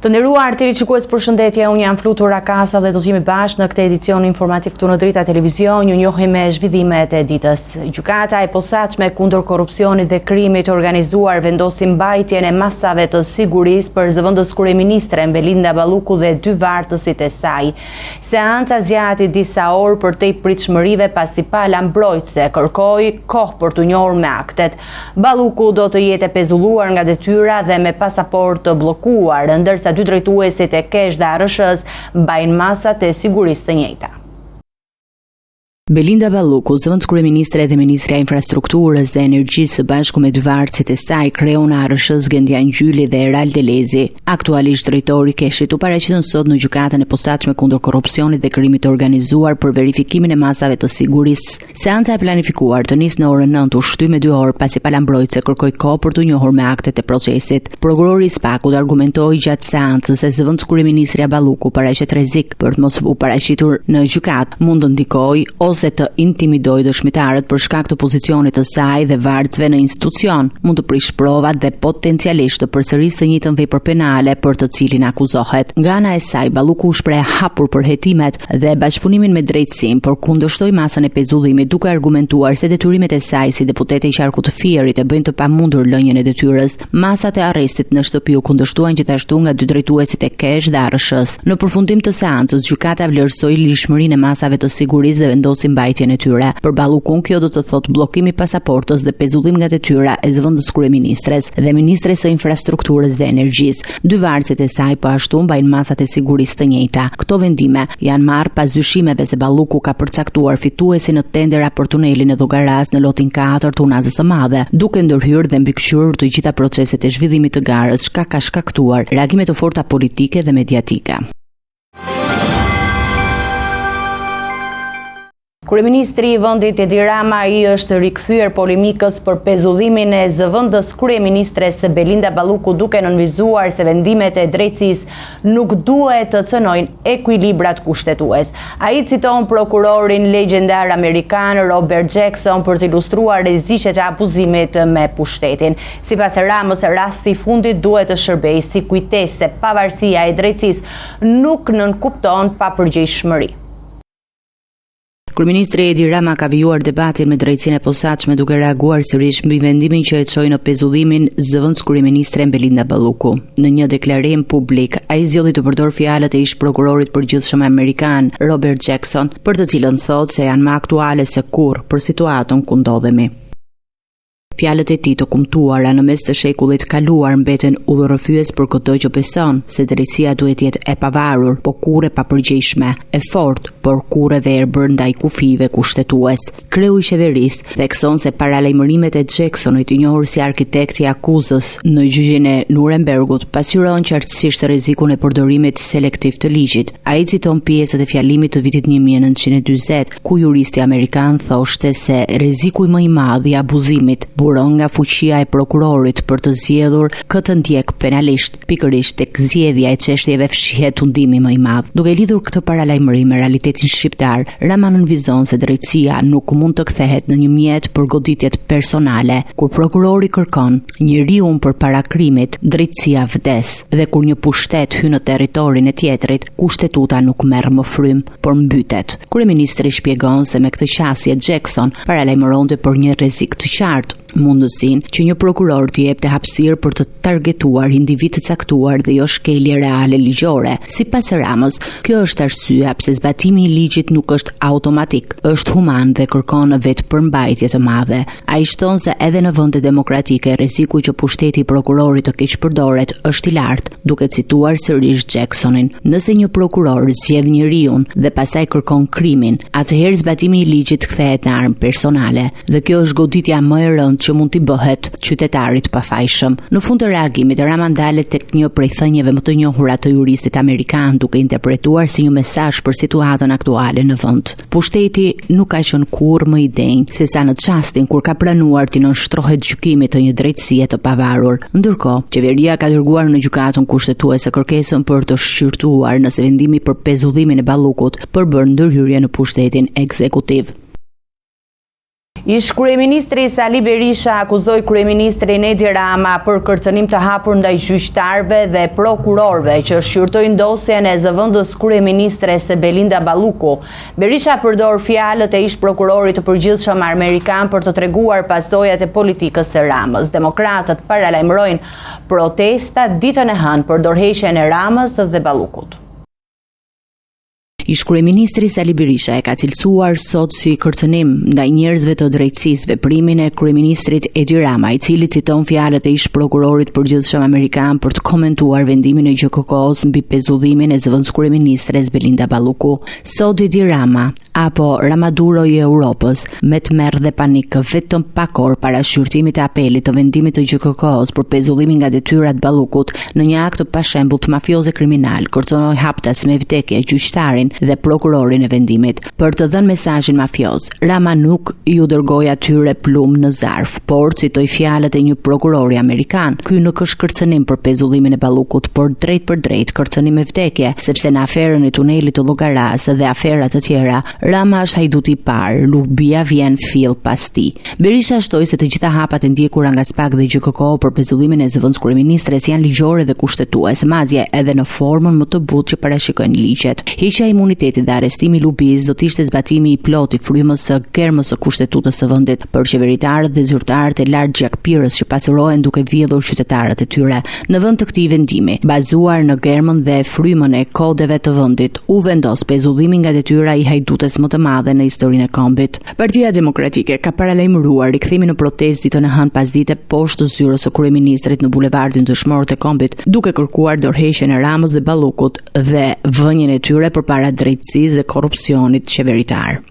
Të nderuar televizionistë, përshëndetje, unë jam Flutur Rakasa dhe do të jemi bashkë në këtë edicion informativ këtu në Drita Televizion. Ju njohim me zhvillimet e ditës. Gjykata e posaçme kundër korrupsionit dhe krimit të organizuar vendosi mbajtjen e masave të sigurisë për zëvendës kryeministren Belinda Balluku dhe dy vartësit e saj. Seanca zgjati disa orë për te pritshmërive pasi pala mbrojtëse kërkoi kohë për të njohur me aktet. Balluku do të jetë pezulluar nga detyra dhe me pasaportë të bllokuar, ndërsa dy drejtuesit e KESH dhe ARSH-s mbajnë masat e sigurisë të njëjta. Belinda Balluku, zëvendës kryeministre dhe ministre e infrastrukturës dhe energjisë së bashku me dy vartësit e saj, kreon ARSH-s Gendian Gjyli dhe Eral Delezi, aktualisht drejtori i KESH-it, u paraqitën sot në gjykatën e posaçme kundër korrupsionit dhe krimit të organizuar për verifikimin e masave të sigurisë. Seanca e planifikuar të nisë në orën 9 u shty me 2 orë pasi pala mbrojtëse kërkoi kohë për të njohur me aktet e procesit. Prokurori i SPAK-ut argumentoi gjatë seancës se zëvendës kryeministrja Balluku paraqet rrezik për të mos u paraqitur në gjykatë mund të ndikojë ose të intimidoj dëshmitarët për shkak të pozicionit të saj dhe vartësve në institucion, mund të prish provat dhe potencialisht të përsërisë të njëjtën vepër penale për të cilin akuzohet. Nga ana e saj, Balluku u shpreh hapur për hetimet dhe bashkëpunimin me drejtësinë, por kundërshtoi masën e pezullimit duke argumentuar se detyrimet e saj si deputete i qarkut të Fierit e bëjnë të pamundur lënien e detyrës. Masat e arrestit në shtëpi u kundërshtuan gjithashtu nga dy drejtuesit e KESH dhe ARSH-s. Në përfundim të seancës, gjykata vlerësoi lishmërinë e masave të sigurisë dhe vendosi mbajtjen e tyre. Për Ballukun kjo do të thotë bllokimi i pasaportës dhe pezullim nga detyra e zëvendës kryeministres dhe ministres së infrastrukturës dhe energjisë. Dy vartësit e saj po ashtu mbajnë masat e sigurisë të njëjta. Këto vendime janë marrë pas dyshimeve se Balluku ka përcaktuar fituesin në tendera për tunelin e Llogaras në lotin 4 të Unazës së Madhe, duke ndërhyrë dhe mbikëqyrur të gjitha proceset e zhvillimit të garës, shkak ka shkaktuar reagime të forta politike dhe mediatike. Kryeministri i vendit Edi Rama është rikthyer polemikës për pezullimin e zëvendës kryeministres Belinda Balluku duke nënvizuar se vendimet e drejtësisë nuk duhet të cënojnë ekuilibrat kushtetues. Ai citon prokurorin legjendar amerikan Robert Jackson për të ilustruar rreziqet e abuzimit me pushtetin. Sipas Ramës, rasti i fundit duhet të shërbejë si kujtesë se pavarësia e drejtësisë nuk nënkupton papërgjegjshmëri. Kryeministri Edi Rama ka vijuar debatin me drejtsinë e posaçme duke reaguar sërish mbi vendimin që e çoi në pezullimin zëvendës kryeministren Belinda Balluku. Në një deklarim publik, ai zgjodhi të përdor fjalët e ish prokurorit përgjithshëm amerikan Robert Jackson, për të cilën thotë se janë më aktuale se kurrë për situatën ku ndodhemi. Fjalët e tij të kumtuara në mes të shekullit kaluar mbeten udhërrëfyes për çdo që beson se drejtësia duhet të jetë e pavarur, por kurrë e papërgjegjshme, e fortë, por kurrë e verbër ndaj kufive kushtetues. Kreu i qeverisë thekson se paralajmërimet e Jacksonit, i njohur si arkitekti i akuzës në gjyqin e Nurembergut, pasqyron qartësisht rrezikun e përdorimit selektiv të ligjit. Ai citon pjesët e fjalimit të vitit 1940, ku juristi amerikan thoshte se rreziku më i madh i abuzimit buron nga fuqia e prokurorit për të zgjedhur këtë ndjek penalisht, pikërisht tek zgjedhja e çështjeve fshihet hundimi më i madh. Duke lidhur këtë paralajmërim me realitetin shqiptar, Rama nënvizon se drejtësia nuk mund të kthehet në një mjet për goditjet personale. Kur prokurori kërkon njeriu përpara krimit, drejtësia vdes, dhe kur një pushtet hyn në territorin e tjetrit, kushtetuta nuk merr më frym, por mbytet. Kryeministri shpjegon se me këtë qasje Jackson paralajmëronte për një rrezik të qartë, mundësinë që një prokuror të jepte hapësirë për të targetuar individ të caktuar dhe jo shkelje reale ligjore. Sipas Ramës, kjo është arsyeja pse zbatimi i ligjit nuk është automatik, është human dhe kërkon vetë përmbajtje të madhe. Ai shton se edhe në vende demokratike rreziku që pushteti i prokurorit të keq përdoret është i lartë, duke cituar sërish Jacksonin. Nëse një prokuror zgjedh njeriu dhe pastaj kërkon krimin, atëherë zbatimi i ligjit kthehet në armë personale, dhe kjo është goditja më e rëndë që mund t'i bëhet qytetarit pafajshëm. Në fund të reagimit, Rama ndalet tek një prej thënieve më të njohura të juristit amerikan, duke interpretuar si një mesazh për situatën aktuale në vend. Pushteti nuk ka qenë kurrë më i denj sesa në çastin kur ka pranuar të nënshtrohet gjykimit të një drejtësie të pavarur. Ndërkohë, qeveria ka dërguar në gjykatën kushtetuese kërkesën për të shqyrtuar nëse vendimi për pezullimin e Ballukut përbën ndërhyrje në pushtetin ekzekutiv. Ish kryeministri Sali Berisha akuzoi kryeministrin Edi Rama për kërcënim të hapur ndaj gjyqtarëve dhe prokurorëve që shqyrtojnë dosjen e zëvendës kryeministres Belinda Balluku. Berisha përdor fjalët e ish prokurorit të përgjithshëm amerikan për të treguar pasojat e politikës së Ramës. Demokratët paralajmërojnë protesta ditën e hënë për dorëheqjen e Ramës dhe Ballukut. Ish kryeministri Sali Berisha e ka cilësuar sot si kërcënim ndaj njerëzve të drejtësisë veprimin e kryeministrit Edi Rama, i cili citon fjalët e ish prokurorit përgjithshëm amerikan për të komentuar vendimin e GJKK-s mbi pezullimin e zëvendës kryeministres Belinda Balluku. Sot Edi Rama, apo Ramaduro i Europës, me tmerr dhe panik vetëm pak orë para shqyrtimit të apelit të vendimit të GJKK-s për pezullimin nga detyrat Ballukut në një akt të pashembull të mafioze kriminal, kërcënoi haptas me vdekje gjyqtarin dhe prokurorin e vendimit. Për të dhënë mesazhin mafioz, Rama nuk ju dërgoi atyre plum në zarf, por citoi fjalët e një prokurori amerikan. Ky nuk është kërcënim për pezullimin e Ballukut, por drejt për drejt kërcënim me vdekje, sepse në aferën e tunelit të Llogaras dhe aferat të tjera, Rama është hajduti i parë, lubia vjen fill pas tij. Berisha shtoi se të gjitha hapat e ndjekura nga SPAK dhe GJKK për pezullimin e zëvendës kryeministres janë ligjore dhe kushtetuese, madje edhe në formën më të butë që parashikojnë ligjet. Heqja e imunitetit dhe arrestimi i lubis do të ishte zbatimi i plotë i frymës së kermës së kushtetutës së vendit për qeveritarët dhe zyrtarët e lartë gjakpirës që pasurohen duke vjedhur qytetarët e tyre. Në vend të këtij vendimi, bazuar në kermën dhe frymën e kodeve të vendit, u vendos pezullimi nga detyra i hajdutes më të madhe në historinë e kombit. Partia Demokratike ka paralajmëruar rikthimin në protestë ditën e hënë pasdite poshtë zyrës së kryeministrit në bulevardin Dëshmorët e Kombit, duke kërkuar dorëheqjen e Ramës dhe Ballukut dhe vënien e tyre përpara drejtësisë dhe korrupsionit qeveritar.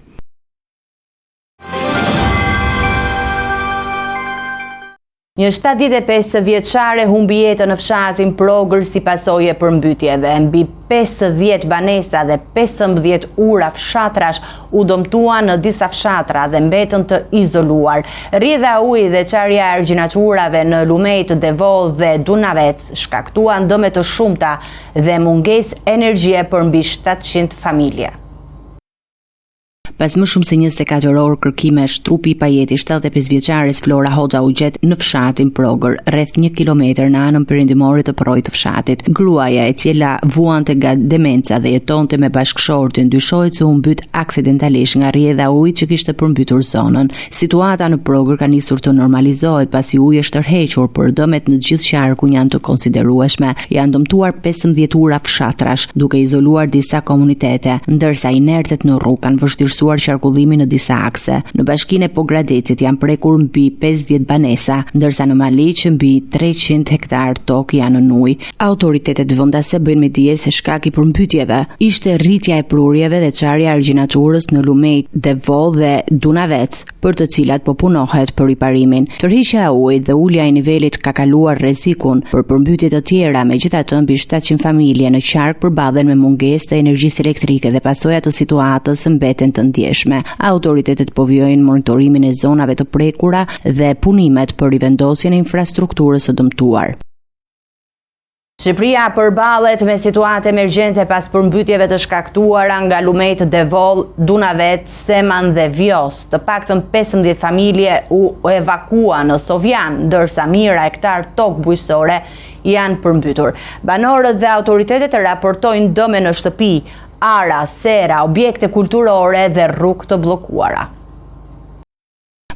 Një 75 vjeçare humbi jetën në fshatin Progër si pasojë e përmbytjeve. Mbi 50 banesa dhe 15 ura fshatrash u dëmtuan në disa fshatra dhe mbetën të izoluar. Rrjedha ujit dhe çarja e argjinaturave në Lumejt, Devol dhe Dunavec shkaktuan dëme të shumta dhe mungesë energjie për mbi 700 familje. Pas më shumë se 24 orë kërkimesh, trupi i pajeti 75 vjeçares Flora Hoxha u gjet në fshatin Progër, rreth 1 kilometër në anën perëndimore të Projit të fshatit. Gruaja, e cila vuante nga demenca dhe jetonte me bashkëshortin, dyshohet se u mbyt aksidentalisht nga rrjedha ujit që kishte përmbytur zonën. Situata në Progër ka nisur të normalizohet pasi uji është tërhequr, por dëmet në të gjithë qarkun janë të konsiderueshme. Janë dëmtuar 15 ura fshatrash, duke izoluar disa komunitete, ndërsa inertet në rrugë kanë vështirësuar qarkullimin në disa akse. Në bashkinë e Pogradecit janë prekur mbi 50 banesa, ndërsa në Maliq mbi 300 hektar tokë janë në ujë. Autoritetet vendase bëjnë me dije se shkak i përmbytjeve ishte rritja e prurjeve dhe çarja e argjinaturës në Lumejt, Devol dhe Dunavec, për të cilat po punohet për riparimin. Tërhiqja e ujit dhe ulja e nivelit ka kaluar rrezikun për përmbytje të tjera, megjithatë mbi 700 familje në qark përballen me mungesë të energjisë elektrike dhe pasojat të situatës mbeten të ndjeshme. Autoritetet po vijojnë monitorimin e zonave të prekura dhe punimet për rivendosjen e infrastrukturës së dëmtuar. Shqipëria përballet me situatë emergjente pas përmbytjeve të shkaktuara nga Lumejt, Devol, Dunavec, Seman dhe Vjos. Të paktën 15 familje u evakuan në Sovjan, ndërsa mijëra hektar tokë bujqësore janë përmbytur. Banorët dhe autoritetet raportojnë dëme në shtëpi, ara, sera, objekte kulturore dhe rrugë të bllokuara.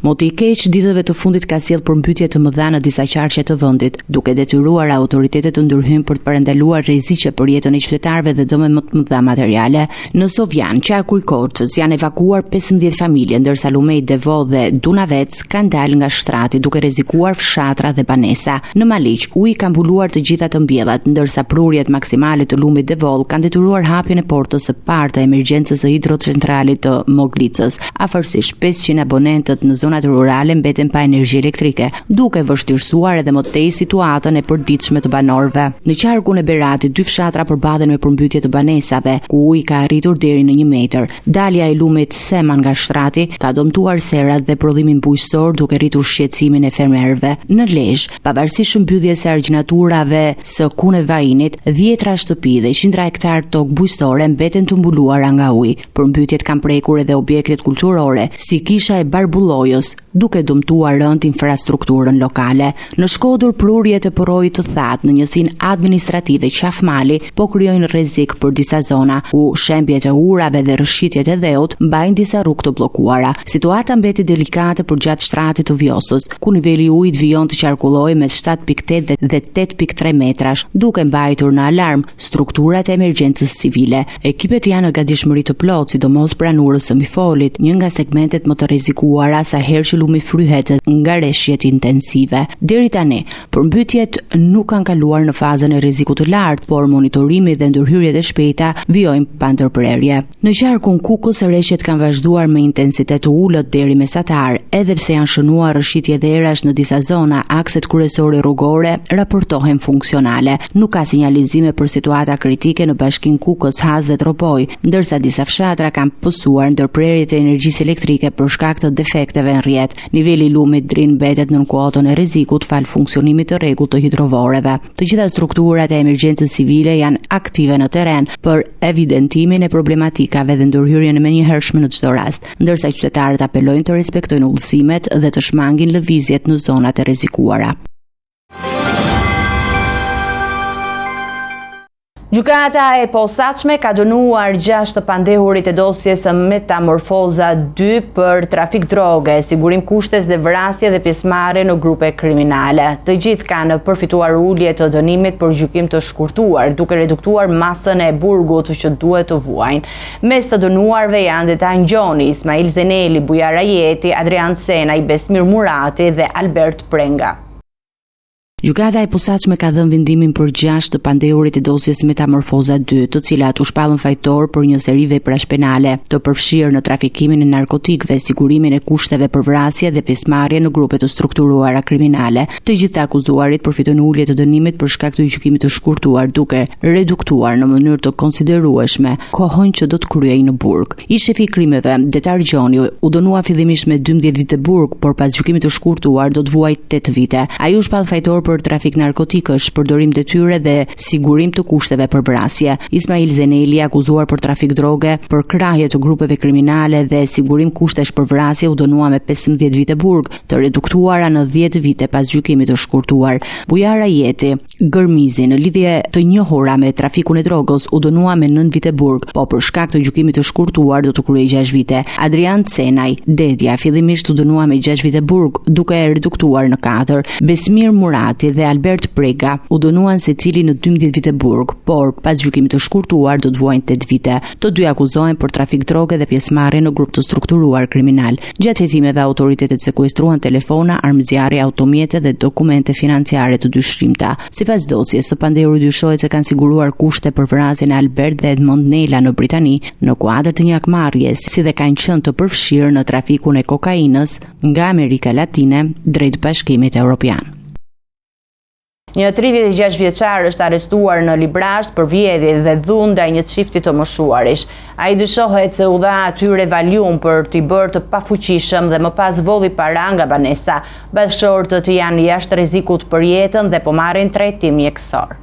Moti i keq ditëve të fundit ka sjellë përmbytje të mëdha në disa qarqe të vendit, duke detyruar autoritetet të ndërhyjnë për të parandaluar rreziqe për jetën e qytetarëve dhe dëme më të mëdha materiale. Në Sovjan, qarku i Korçës, janë evakuuar 15 familje, ndërsa Lumej, Devol dhe Dunavec kanë dalë nga shtrati duke rrezikuar fshatra dhe banesa. Në Maliq, uji ka mbuluar të gjitha të mbjellat, ndërsa prurjet maksimale të Lumit Devol kanë detyruar hapjen e portës së parë të emergjencës së hidrocentralit të Moglicës. Afërsisht 500 abonentët në zonat rurale mbeten pa energji elektrike, duke vështirësuar edhe më tej situatën e përditshme të banorëve. Në qarkun e Beratit, 2 fshatra përballen me përmbytje të banesave, ku uji ka arritur deri në 1 metër. Dalja e Lumit Seman nga shtrati ka dëmtuar serat dhe prodhimin bujqësor, duke rritur shqetësimin e fermerëve. Në Lezhë, pavarësisht mbylljes së argjinaturave së Kune Vajinit, 10 shtëpi dhe 100 hektar tokë bujqësore mbeten të mbuluara nga uji. Përmbytjet kanë prekur edhe objektet kulturore, si kisha e Barbullojës radios, duke dëmtuar rënd infrastrukturën lokale. Në Shkodër, prurjet e përrojit të thatë në njësinë administrative Qafmali po krijojnë rrezik për disa zona, ku shembjet e urave dhe rrëshqitjet e dheut mbajnë disa rrugë të bllokuara. Situata mbeti delikate përgjatë shtratit të Vjosës, ku niveli i ujit vijon të qarkullojë mes 7.8 dhe 8.3 metrash, duke mbajtur në alarm strukturat e emergjencës civile. Ekipet janë në gatishmëri të plotë, sidomos pranë urës së Mifolit, një nga segmentet më të rrezikuara sa herë që lumi fryhet nga rreshjet intensive. Deri tani, përmbytjet nuk kanë kaluar në fazën e rrezikut të lartë, por monitorimi dhe ndërhyrjet e shpejta vijojnë pa ndërprerje. Në qarkun Kukës, rreshjet kanë vazhduar me intensitet të ulët deri mesatar, edhe pse janë shënuar rrëshqitje dherash në disa zona, akset kryesore rrugore raportohen funksionale. Nuk ka sinjalizime për situata kritike në bashkinë Kukës, Haz dhe Tropoj, ndërsa disa fshatra kanë pësuar ndërprerjet e energjisë elektrike për shkak të defekteve në rrjet. Niveli i lumit drin mbetet nën kuotën e rrezikut fal funksionimit të rregullt të hidrovoreve. Të gjitha strukturat e emergjencës civile janë aktive në terren për evidentimin e problematikave dhe ndërhyrjen e menjëhershme në çdo rast, ndërsa qytetarët apelojnë të respektojnë udhëzimet dhe të shmangin lëvizjet në zonat e rrezikuara. Gjykata e posaçme ka dënuar 6 të pandehurit e dosjes Metamorfoza 2 për trafik droge, sigurim kushtes dhe vrasje dhe pjesëmarrje në grupe kriminale. Të gjithë kanë përfituar ulje të dënimit për gjykim të shkurtuar, duke reduktuar masën e burgut që duhet të vuajnë. Mes të dënuarve janë Detan Gjoni, Ismail Zeneli, Bujar Ajeti, Adrian Senaj, Besmir Murati dhe Albert Prenga. Gjykata e posaçme ka dhënë vendimin për 6 të pandehurit e dosjes Metamorfoza 2, të cilat u shpallën fajtor për një seri veprash penale, të përfshirë në trafikimin e narkotikëve, sigurimin e kushteve për vrasje dhe pjesëmarrje në grupe të strukturuara kriminale. Të gjithë të akuzuarit përfitojnë ulje të dënimit për shkak të gjykimit të shkurtuar, duke reduktuar në mënyrë të konsiderueshme kohën që do të kryejnë në burg. I shefi i krimeve, Detar Gjoni, u dënua fillimisht me 12 vite burg, por pas gjykimit të shkurtuar do të vuajë 8 vite. Ai u shpall fajtor për trafik narkotikësh, përdorim detyre dhe sigurim të kushteve për vrasje. Ismail Zeneli, akuzuar për trafik droge, për krahje të grupeve kriminale dhe sigurim kushtesh për vrasje, u dënua me 15 vite burg, të reduktuara në 10 vite pas gjykimit të shkurtuar. Bujar Ajeti, gërmizi në lidhje të njohura me trafikun e drogës, u dënua me 9 vite burg, po për shkak të gjykimit të shkurtuar do të kryejë 6 vite. Adrian Senaj, Dedja, fillimisht u dënua me 6 vite burg, duke e reduktuar në 4. Besmir Murati dhe Albert Prega u dënuan secili në 12 vite burg, por pas gjykimit të shkurtuar do të vuajnë 8 vite. Të dy akuzohen për trafik droge dhe pjesëmarrje në grup të strukturuar kriminal. Gjatë hetimeve autoritetet sekuestruan telefona, armëzjarje, automjete dhe dokumente financiare të dyshimta. Sipas dosjes, së pandehurit dyshohet se kanë siguruar kushte për vrasjen e Albert dhe Edmond Nela në Britani në kuadër të një akmarrjes, si dhe kanë qenë të përfshirë në trafikun e kokainës nga Amerika Latine drejt Bashkimit Evropian. Një 36 vjeçar është arrestuar në Librazh për vjedhje dhe dhunë ndaj një çifti të moshuarish. Ai dyshohet se u dha atyre valium për t'i bërë të pafuqishëm dhe më pas volli para nga banesa. Bashkëshortët janë jashtë rrezikut për jetën dhe po marrin trajtim mjekësor.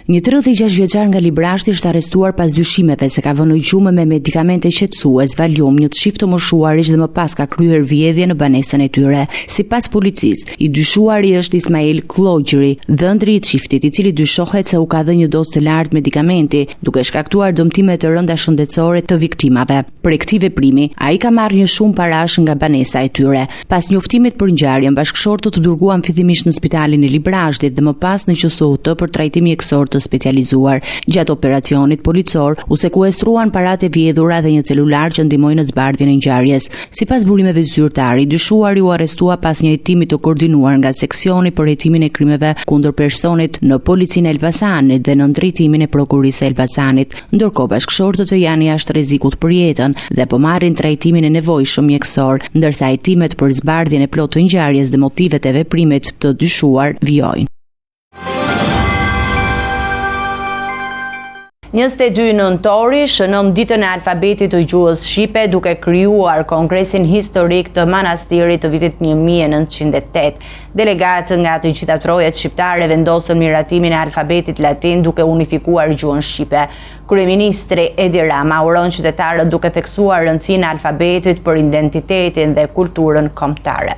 Një 36 vjeçar nga Librazhti është arrestuar pas dyshimeve se ka vënë gjumë me medikamente qetësues, valium, një çift të moshuarish dhe më pas ka kryer vjedhje në banesën e tyre. Sipas policisë, i dyshuari është Ismail Klogjeri, dhëndri i çiftit, i cili dyshohet se u ka dhënë një dozë të lartë medikamenti, duke shkaktuar dëmtime të rënda shëndetësore të viktimave. Për këtij veprimi, ai ka marrë një shumë parash nga banesa e tyre. Pas njoftimit për ngjarjen, bashkëshortët u dërguan fillimisht në spitalin e Librazhtit dhe më pas në QSUT për trajtim mjekësor të specializuar. Gjatë operacionit policor u sekuestruan paratë e vjedhura dhe një celular që ndihmoi në zbardhjen e ngjarjes. Sipas burimeve zyrtare, dyshuari u arrestua pas një hetimi të koordinuar nga seksioni për hetimin e krimeve kundër personit në policinë e Elbasanit dhe në drejtimin e prokurisë së Elbasanit. Ndërkohë bashkëshortët janë jashtë rrezikut për jetën dhe po marrin trajtimin e nevojshëm mjekësor, ndërsa hetimet për zbardhjen e plotë të ngjarjes dhe motivet e veprimit të dyshuar vijojnë. 22 nëntori shënon ditën e alfabetit të gjuhës shqipe duke krijuar kongresin historik të manastirit të vitit 1908. Delegatë nga të gjitha trojet shqiptare vendosën miratimin e alfabetit latin duke unifikuar gjuhën shqipe. Kryeministri Edi Rama uron qytetarët duke theksuar rëndësinë e alfabetit për identitetin dhe kulturën kombëtare.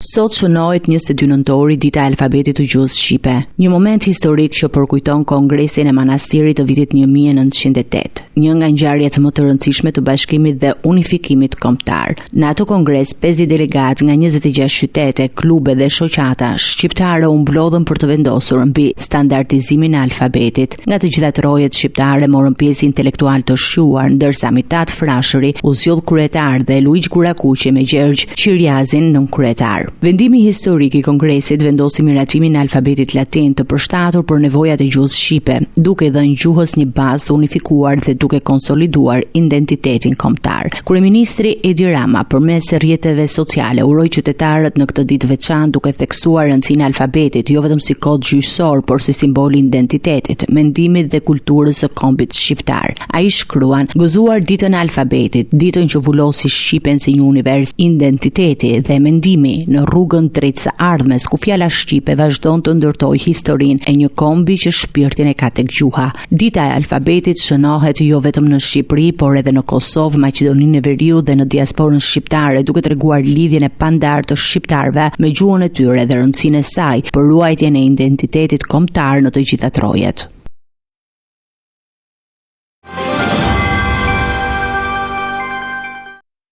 Sot shënohet 22 nëntori dita e alfabetit të gjuhës shqipe, një moment historik që përkujton kongresin e manastirit të vitit 1908, një nga ngjarjet më të rëndësishme të bashkimit dhe unifikimit kombëtar. Në atë kongres, 50 delegatë nga 26 qytete, klube dhe shoqata shqiptare u mblodhën për të vendosur mbi standardizimin e alfabetit. Nga të gjitha trojet shqiptare morën pjesë intelektual të shquar, ndërsa Mitat Frashëri u zgjodh kryetar dhe Luiq Gurakuqi me Gjergj Qiriazin nën kryetar. Vendimi historik i kongresit vendosi miratimin e alfabetit latin të përshtatur për nevojat e gjuhës shqipe, duke dhënë gjuhës një bazë të unifikuar dhe duke konsoliduar identitetin kombëtar. Kryeministri Edi Rama përmes rrjeteve sociale uroi qytetarët në këtë ditë veçantë duke theksuar rëndësinë e alfabetit jo vetëm si kod gjyqësor, por si simbol i identitetit, mendimit dhe kulturës së kombit shqiptar. Ai shkruan: "Gëzuar ditën e alfabetit, ditën që vullosi Shqipen si një univers identiteti dhe mendimi në rrugën drejt së ardhmes, ku fjala shqipe vazhdon të ndërtojë historinë e një kombi që shpirtin e ka tek gjuha. Dita e alfabetit shënohet jo vetëm në Shqipëri, por edhe në Kosovë, Maqedoninë e Veriut dhe në diasporën shqiptare, duke treguar lidhjen e pandarë të shqiptarëve me gjuhën e tyre dhe rëndësinë e saj për ruajtjen e identitetit kombëtar në të gjitha trojet."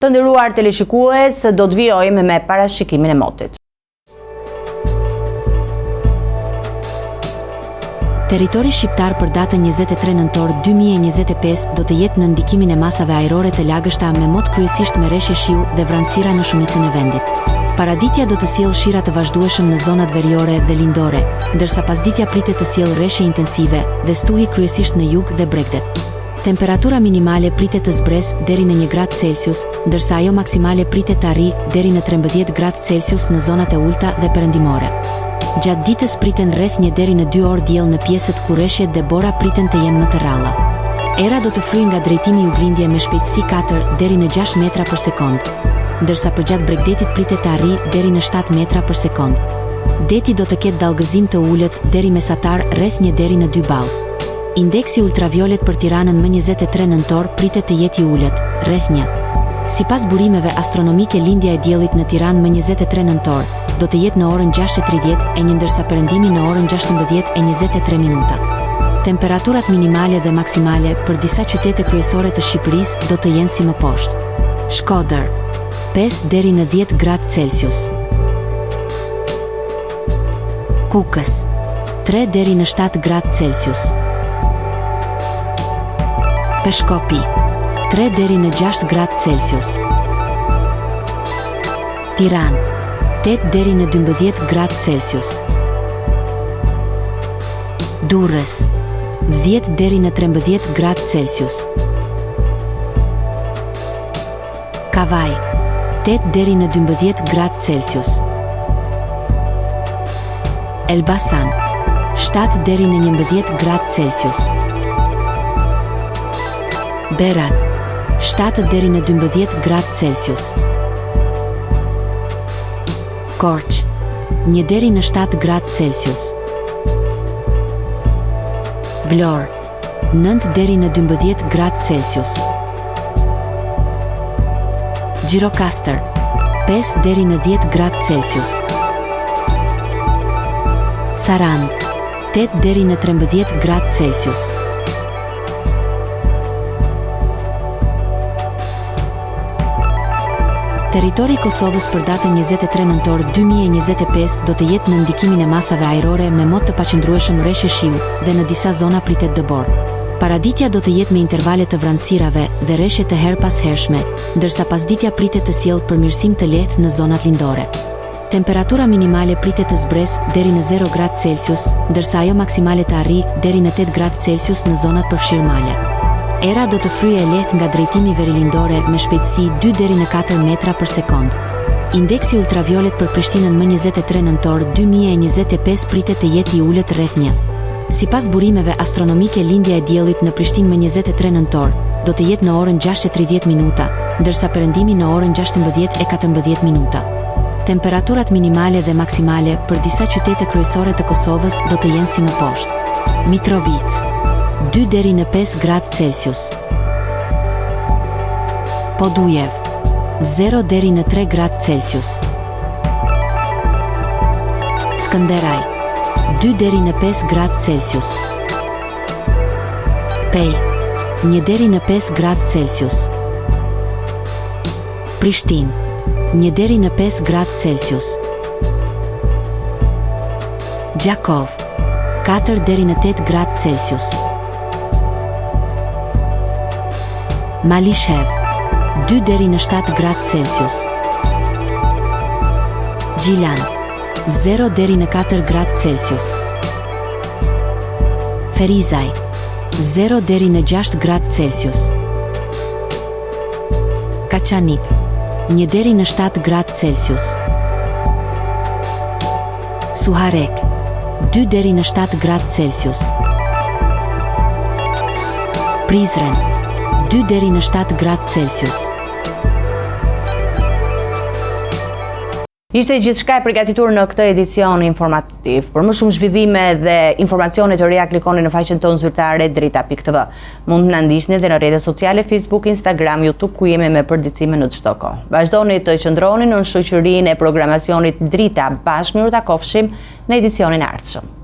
Të nderuar teleshikues, do të vijojmë me parashikimin e motit. Territori shqiptar për datën 23 nëntor 2025 do të jetë në ndikimin e masave ajrore të lagështa me mot kryesisht me rreshje shiu dhe vranësira në shumicën e vendit. Paraditja do të sjellë shira të vazhdueshëm në zonat veriore dhe lindore, ndërsa pasditja pritet të sjellë rreshje intensive dhe stuhi kryesisht në jug dhe bregdet. Temperatura minimale pritet të zbresë deri në 1 gradë Celsius, ndërsa ajo maksimale pritet të arrijë deri në 13 gradë Celsius në zonat e ulta dhe perëndimore. Gjatë ditës priten rreth 1 deri në 2 orë diell në pjesët ku rreshjet dhe bora priten të jenë më të rralla. Era do të fryjë nga drejtimi juglindje me shpejtësi 4 deri në 6 metra për sekond, ndërsa përgjatë bregdetit pritet të arrijë deri në 7 metra për sekond. Deti do të ketë dallgëzim të ulët deri mesatar rreth 1 deri në 2 ball. Indeksi ultraviolet për Tiranën më 23 nëntor pritet të jetë i ulët, rreth 1. Sipas burimeve astronomike, lindja e diellit në Tiranë më 23 nëntor do të jetë në orën 6:30 ndërsa perëndimi në orën 16:23 minuta. Temperaturat minimale dhe maksimale për disa qytete kryesore të Shqipërisë do të jenë si më poshtë. Shkodër 5 deri në 10 gradë Celsius. Kukës 3 deri në 7 gradë Celsius. Peshkopi 3 deri në 6 gradë Celsius. Tiranë 8 deri në 12 gradë Celsius. Durrës 10 deri në 13 gradë Celsius. Kavaj 8 deri në 12 gradë Celsius. Elbasan 7 deri në 11 gradë Celsius. Berat 7 deri në 12 gradë Celsius. Korç 1 deri në 7 gradë Celsius. Vlorë 9 deri në 12 gradë Celsius. Gjirokastër 5 deri në 10 gradë Celsius. Sarand 8 deri në 13 gradë Celsius. Territori i Kosovës për datën 23 nëntor 2025 do të jetë në ndikimin e masave ajrore me mot të paqëndrueshëm rreshje shiu dhe në disa zona pritet dëbor. Paraditja do të jetë me intervale të vranësirave dhe rreshje të her pas hershme, ndërsa pasditja pritet të sjellë përmirësim të lehtë në zonat lindore. Temperatura minimale pritet të zbresë deri në 0 gradë Celsius, ndërsa ajo maksimale të arrijë deri në 8 gradë Celsius në zonat përfshirmale. Era do të fryjë e lehtë nga drejtimi verilindore me shpejtësi 2 deri në 4 metra për sekond. Indeksi ultraviolet për Prishtinën më 23 nëntor 2025 pritet të jetë i ulët rreth 1. Sipas burimeve astronomike, lindja e diellit në Prishtinë më 23 nëntor do të jetë në orën 6:30 minuta, ndërsa perëndimi në orën 16:14 minuta. Temperaturat minimale dhe maksimale për disa qytete kryesore të Kosovës do të jenë si më poshtë. Mitrovica 2 deri në 5 gradë Celsius. Podujev 0 deri në 3 gradë Celsius. Skënderaj 2 deri në 5 gradë Celsius. Pej 1 deri në 5 gradë Celsius. Prishtinë 1 deri në 5 gradë Celsius. Gjakov 4 deri në 8 gradë Celsius. Malishev 2 deri në 7 gradë Celsius. Gjilan 0 deri në 4 gradë Celsius. Ferizaj 0 deri në 6 gradë Celsius. Kaçanik 1 deri në 7 gradë Celsius. Suharek 2 deri në 7 gradë Celsius. Prizren 2 deri në 7 gradë Celsius. Ishte gjithçka e përgatitur në këtë edicion informativ. Për më shumë zhvillime dhe informacione të reja klikoni në faqen tonë zyrtare drita.tv. Mund të na ndiqni edhe në rrjetet sociale Facebook, Instagram, YouTube, ku jemi me përditësime në çdo kohë. Vazhdoni të qëndroni në shoqërinë e programacionit Drita. Bashkë miru takofshim në edicionin e ardhshëm.